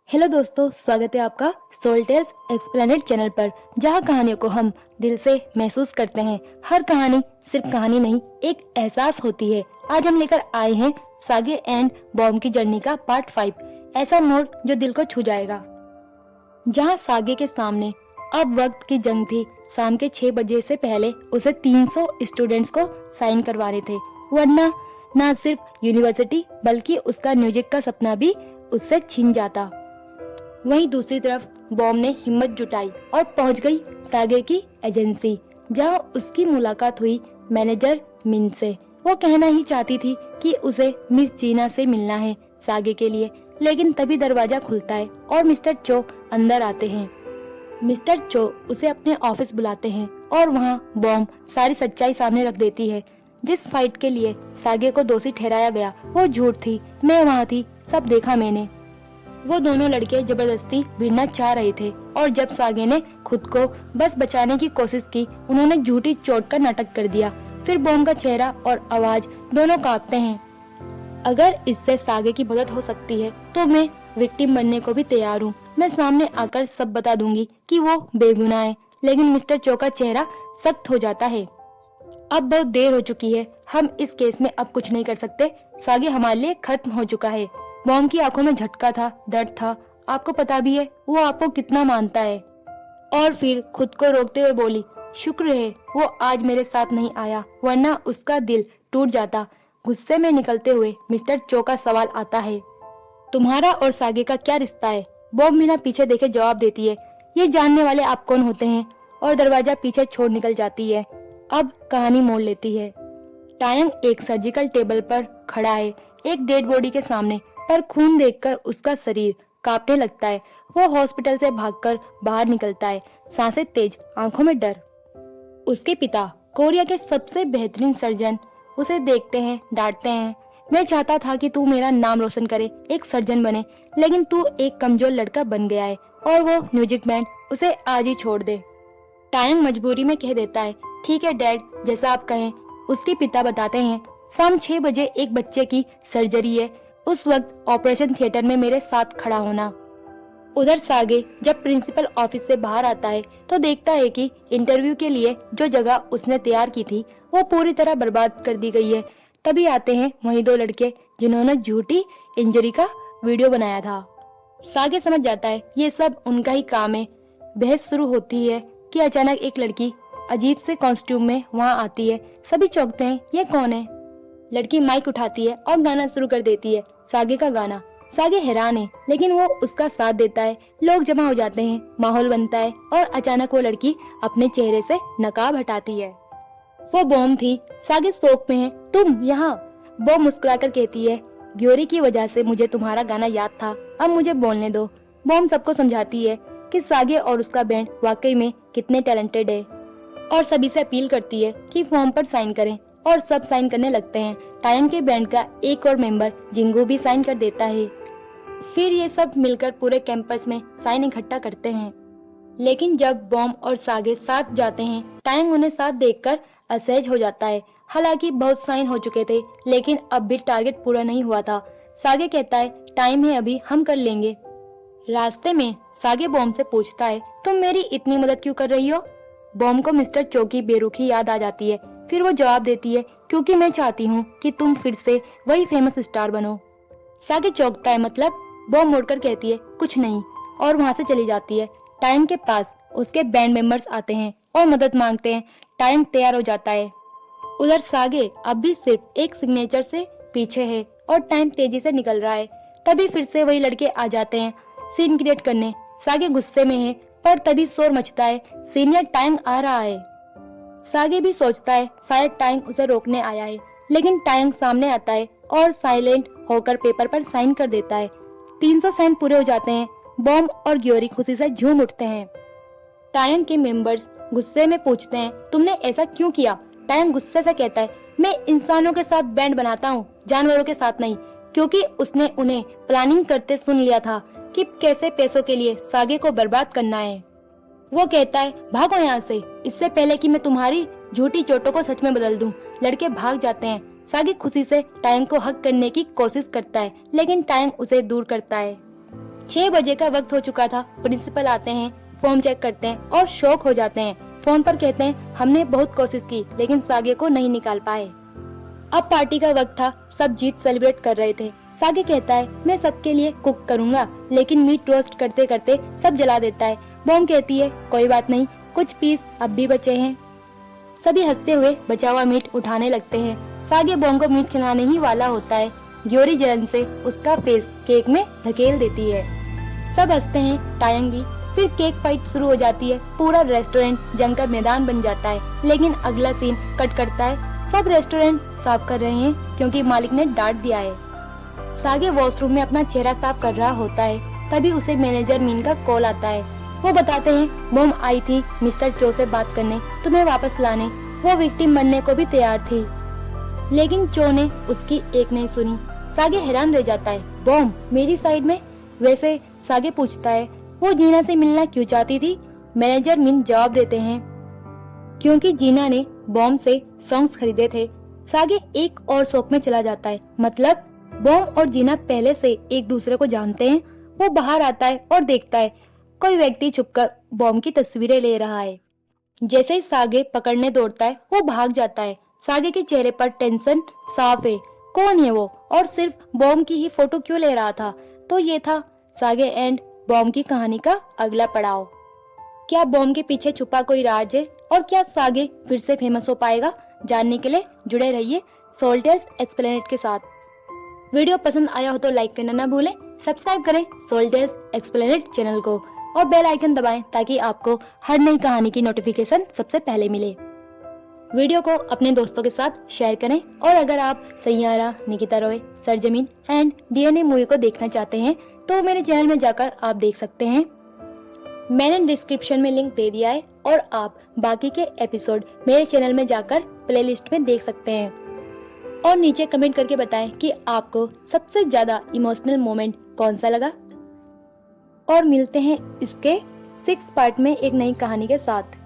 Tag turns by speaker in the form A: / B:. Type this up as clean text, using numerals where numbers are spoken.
A: Hello दोस्तों, स्वागत है आपका सोल टेल्स एक्सप्लेनेड चैनल पर, जहां कहानियों को हम दिल से महसूस करते हैं। हर कहानी सिर्फ कहानी नहीं, एक एहसास होती है। आज हम लेकर आए हैं सागे एंड बॉम की जर्नी का पार्ट 5, ऐसा मोड़ जो दिल को छू जाएगा। जहां सागे के सामने अब वक्त की जंग थी। शाम के 6 बजे से पहले उसे 300 स्टूडेंट्स को साइन करवाने थे, वरना न सिर्फ यूनिवर्सिटी बल्कि उसका म्यूजिक का सपना भी उससे छिन जाता। वहीं दूसरी तरफ बॉम ने हिम्मत जुटाई और पहुंच गई सागे की एजेंसी, जहां उसकी मुलाकात हुई मैनेजर मिन से। वो कहना ही चाहती थी कि उसे मिस जीना से मिलना है सागे के लिए, लेकिन तभी दरवाजा खुलता है और मिस्टर चो अंदर आते हैं। मिस्टर चो उसे अपने ऑफिस बुलाते हैं और वहां बॉम सारी सच्चाई सामने रख देती है। जिस फाइट के लिए सागे को दोषी ठहराया गया वो झूठ थी। मैं वहां थी, सब देखा मैंने। वो दोनों लड़के जबरदस्ती भिड़ना चाह रहे थे और जब सागे ने खुद को बस बचाने की कोशिश की, उन्होंने झूठी चोट का नाटक कर दिया। फिर बॉम का चेहरा और आवाज दोनों कांपते हैं। अगर इससे सागे की मदद हो सकती है तो मैं विक्टिम बनने को भी तैयार हूँ। मैं सामने आकर सब बता दूंगी कि वो बेगुनाह है। लेकिन मिस्टर चो का चेहरा सख्त हो जाता है। अब बहुत देर हो चुकी है, हम इस केस में अब कुछ नहीं कर सकते। सागे हमारे लिए खत्म हो चुका है। बॉम की आंखों में झटका था, दर्द था। आपको पता भी है वो आपको कितना मानता है। और फिर खुद को रोकते हुए बोली, शुक्र है वो आज मेरे साथ नहीं आया, वरना उसका दिल टूट जाता। गुस्से में निकलते हुए मिस्टर चो का सवाल आता है, तुम्हारा और सागे का क्या रिश्ता है? बॉम बिना पीछे देखे जवाब देती है, ये जानने वाले आप कौन होते हैं? और दरवाजा पीछे छोड़ निकल जाती है। अब कहानी मोड़ लेती है। टायंग एक सर्जिकल टेबल पर खड़ा है, एक डेड बॉडी के सामने, पर खून देखकर उसका शरीर कांपने लगता है। वो हॉस्पिटल से भागकर बाहर निकलता है, सांसें तेज, आंखों में डर। उसके पिता कोरिया के सबसे बेहतरीन सर्जन उसे देखते हैं, डांटते हैं, मैं चाहता था कि तू मेरा नाम रोशन करे, एक सर्जन बने, लेकिन तू एक कमजोर लड़का बन गया है और वो म्यूजिक बैंड उसे आज ही छोड़ दे। टायंग मजबूरी में कह देता है, ठीक है डैड, जैसा आप कहें। उसके पिता बताते हैं, शाम 6 बजे एक बच्चे की सर्जरी है, उस वक्त ऑपरेशन थिएटर में मेरे साथ खड़ा होना। उधर सागे जब प्रिंसिपल ऑफिस से बाहर आता है तो देखता है कि इंटरव्यू के लिए जो जगह उसने तैयार की थी वो पूरी तरह बर्बाद कर दी गई है। तभी आते हैं वही 2 लड़के जिन्होंने झूठी इंजरी का वीडियो बनाया था। सागे समझ जाता है ये सब उनका ही काम है। बहस शुरू होती है कि अचानक एक लड़की अजीब से कॉस्ट्यूम में वहाँ आती है। सभी चौंकते हैं, ये कौन है? लड़की माइक उठाती है और गाना शुरू कर देती है, सागे का गाना। सागे हैरान है, लेकिन वो उसका साथ देता है। लोग जमा हो जाते हैं, माहौल बनता है और अचानक वो लड़की अपने चेहरे से नकाब हटाती है। वो बॉम थी। सागे शौक में है, तुम यहाँ? बॉम मुस्कुराकर कहती है, ग्योरी की वजह से मुझे तुम्हारा गाना याद था, अब मुझे बोलने दो। बॉम सबको समझाती है कि सागे और उसका बैंड वाकई में कितने टैलेंटेड है और सभी से अपील करती है कि फॉर्म पर साइन करें, और सब साइन करने लगते हैं। टायंग के बैंड का एक और मेंबर जिंगू भी साइन कर देता है। फिर ये सब मिलकर पूरे कैंपस में साइन इकट्ठा करते हैं। लेकिन जब बॉम और सागे साथ जाते हैं, टायंग उन्हें साथ देखकर असहज हो जाता है। हालांकि बहुत साइन हो चुके थे, लेकिन अब भी टारगेट पूरा नहीं हुआ था। सागे कहता है, टाइम है अभी, हम कर लेंगे। रास्ते में सागे बॉम से पूछता है, तुम मेरी इतनी मदद क्यों कर रही हो? बॉम को मिस्टर चो की बेरुखी याद आ जाती है। फिर वो जवाब देती है, क्योंकि मैं चाहती हूँ कि तुम फिर से वही फेमस स्टार बनो। सागे चौंकता है, मतलब? बॉम मुड़कर कहती है, कुछ नहीं, और वहाँ से चली जाती है। टाइम के पास उसके बैंड मेंबर्स आते हैं और मदद मांगते हैं। टाइम तैयार हो जाता है। उधर सागे अब भी सिर्फ एक सिग्नेचर से पीछे है और टाइम तेजी से निकल रहा है। तभी फिर से वही लड़के आ जाते हैं सीन क्रिएट करने। सागे गुस्से में है, पर तभी शोर मचता है, सीनियर टाइंग आ रहा है। सागे भी सोचता है शायद टाइंग उसे रोकने आया है, लेकिन टाइंग सामने आता है और साइलेंट होकर पेपर पर साइन कर देता है। 300 साइन पूरे हो जाते हैं। बॉम और ग्योरी खुशी से झूम उठते हैं। टाइंग के मेंबर्स गुस्से में पूछते हैं, तुमने ऐसा क्यों किया? टाइंग गुस्से से कहता है, मैं इंसानों के साथ बैंड बनाता हूँ, जानवरों के साथ नहीं, क्योंकि उसने उन्हें प्लानिंग करते सुन लिया था कि कैसे पैसों के लिए सागे को बर्बाद करना है। वो कहता है, भागो यहाँ से, इससे पहले कि मैं तुम्हारी झूठी चोटों को सच में बदल दूं। लड़के भाग जाते हैं। सागे खुशी से टायंग को हक करने की कोशिश करता है, लेकिन टायंग उसे दूर करता है। 6 बजे का वक्त हो चुका था। प्रिंसिपल आते हैं, फॉर्म चेक करते हैं और शॉक हो जाते हैं। फोन पर कहते हैं हमने बहुत कोशिश की लेकिन सागे को नहीं निकाल पाए। अब पार्टी का वक्त था, सब जीत सेलिब्रेट कर रहे थे। सागे कहता है मैं सबके लिए कुक करूंगा, लेकिन मीट रोस्ट करते करते सब जला देता है। बॉम कहती है कोई बात नहीं, कुछ पीस अब भी बचे हैं। सभी हंसते हुए बचा हुआ मीट उठाने लगते हैं। सागे बॉम को मीट खिलाने ही वाला होता है। ग्योरी जलन से उसका फेस केक में धकेल देती है। सब हंसते हैं, टायंगी। फिर केक फाइट शुरू हो जाती है। पूरा रेस्टोरेंट जंग का मैदान बन जाता है। लेकिन अगला सीन कट करता है। सब रेस्टोरेंट साफ कर रहे हैं क्योंकि मालिक ने डांट दिया है। सागे वॉशरूम में अपना चेहरा साफ कर रहा होता है, तभी उसे मैनेजर मीन का कॉल आता है। वो बताते हैं बॉम आई थी मिस्टर चो से बात करने, तुम्हें वापस लाने। वो विक्टिम बनने को भी तैयार थी, लेकिन चो ने उसकी एक नहीं सुनी। सागे हैरान रह जाता है, बॉम मेरी साइड में? वैसे सागे पूछता है वो जीना से मिलना क्यों चाहती थी? मैनेजर मीन जवाब देते हैं क्योंकि जीना ने बॉम से सॉन्ग्स खरीदे थे। सागे एक और शौक में चला जाता है, मतलब बॉम और जीना पहले से एक दूसरे को जानते हैं। वो बाहर आता है और देखता है कोई व्यक्ति छुपकर बॉम की तस्वीरें ले रहा है। जैसे ही सागे पकड़ने दौड़ता है वो भाग जाता है। सागे के चेहरे पर टेंशन साफ है। कौन है वो और सिर्फ बॉम की ही फोटो क्यों ले रहा था? तो ये था सागे एंड बॉम की कहानी का अगला पड़ाव। क्या बॉम के पीछे छुपा कोई राज है और क्या सागे फिर से फेमस हो पाएगा? जानने के लिए जुड़े रहिए सोल टेल्स एक्सप्लेनेड के साथ। वीडियो पसंद आया हो तो लाइक करना ना भूलें, सब्सक्राइब करें सोल टेल्स एक्सप्लेनेड चैनल को और बेल आइकन दबाएं ताकि आपको हर नई कहानी की नोटिफिकेशन सबसे पहले मिले। वीडियो को अपने दोस्तों के साथ शेयर करें और अगर आप सैयारा, निकिता रॉय, सरजमीन एंड डीएनए मूवी को देखना चाहते हैं तो मेरे चैनल में जाकर आप देख सकते हैं। मैंने डिस्क्रिप्शन में लिंक दे दिया है और आप बाकी के एपिसोड मेरे चैनल में जाकर प्लेलिस्ट में देख सकते हैं। और नीचे कमेंट करके बताएं कि आपको सबसे ज्यादा इमोशनल मोमेंट कौन सा लगा। और मिलते हैं इसके 6th पार्ट में एक नई कहानी के साथ।